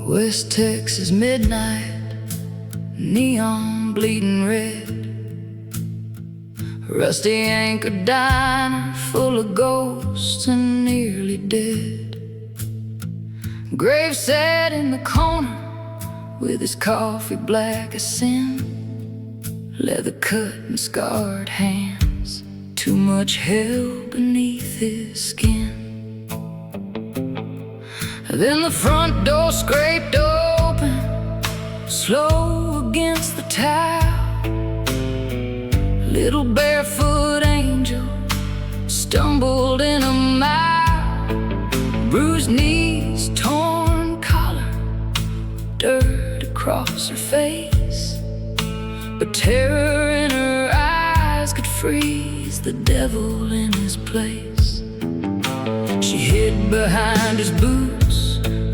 West Texas midnight, neon bleeding red, rusty anchor diner full of ghosts and nearly dead. Grave sat in the corner with his coffee black as sin, leather cut and scarred hands, too much hell beneath his skin. Then the front door scraped open, slow against the tile. Little barefoot angel stumbled in a mile, bruised knees, torn collar, dirt across her face. But terror in her eyes could freeze the devil in his place. She hid behind his boots,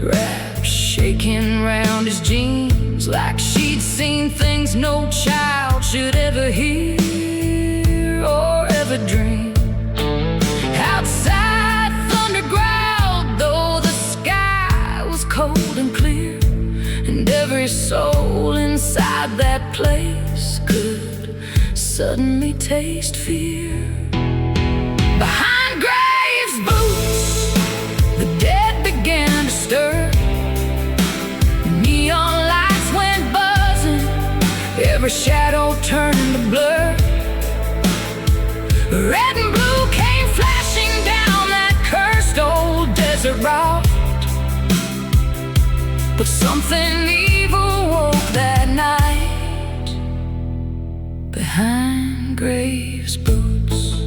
wrapped, shaking round his jeans, like she'd seen things no child should ever hear or ever dream. Outside, thunder growled, though the sky was cold and clear, and every soul inside that place could suddenly taste fear. Behind graves' boots, the dead began to stir. Neon lights went buzzing, every shadow turned to blur. Red and blue came flashing down that cursed old desert route. But something evil woke that night behind graves' boots.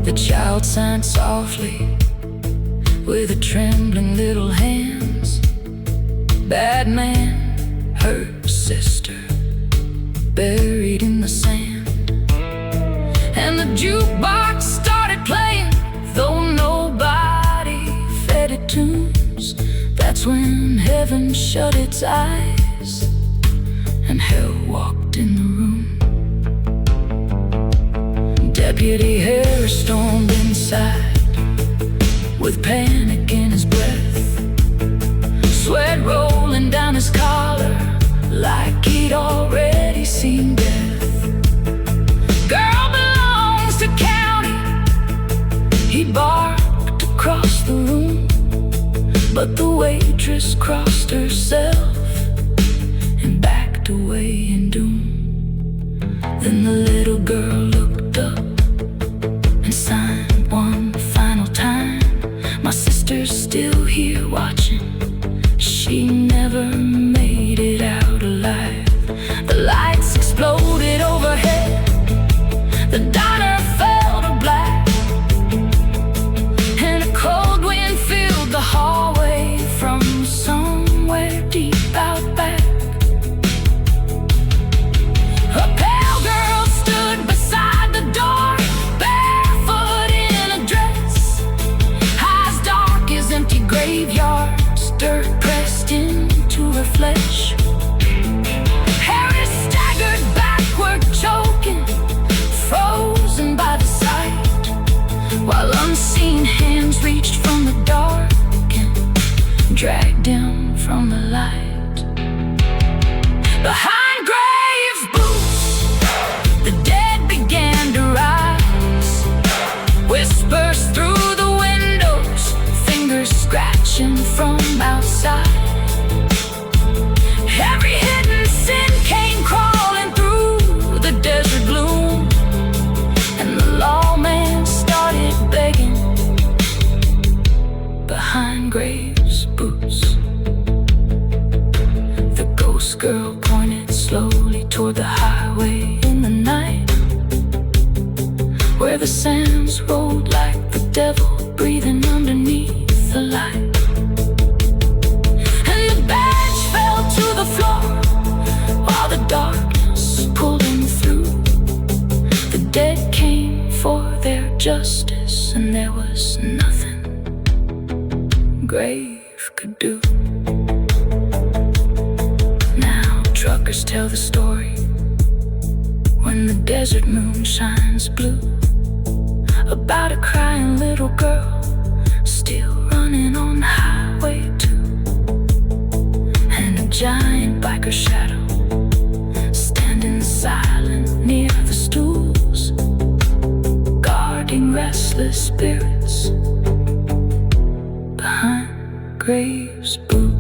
The child signed softly with her trembling little hands. Bad man, her sister, buried in the sand. And the jukebox started playing, though nobody fed it tunes. That's when heaven shut its eyes and hell walked in the room. Deputy Harris stormed inside with panic in his breath, sweat rolling down his collar like he'd already seen death. Girl belongs to county, he barked across the room, but the waitress crossed herself and backed away in doom. Then the little girl looked up and signed one final time. My sister's still here watching, she never made it out alive. The lights exploded overhead, the diner fell to black, and a cold wind filled the hallway from somewhere deep out back. A pale girl stood beside the door, barefoot in a dress, eyes dark as empty graveyards, dirt pressed into her flesh. Harris staggered backward, choking, frozen by the sight, while unseen hands reached from the dark and dragged him from the light. Behind graves' boots, the dead began to rise, whispers through the windows, fingers scratching from outside. Every hidden sin came crawling through the desert gloom, and the lawman started begging behind graves' boots. The ghost girl pointed slowly toward the highway in the night, where the sands rolled like the devil breathing underneath the light. And the badge fell to the floor while the darkness pulled him through. The dead came for their justice, and there was nothing grave could do. Now truckers tell the story when the desert moon shines blue, about a crying little girl still running on Highway 2. like a shadow, standing silent near the stools, guarding restless spirits behind graves' boots.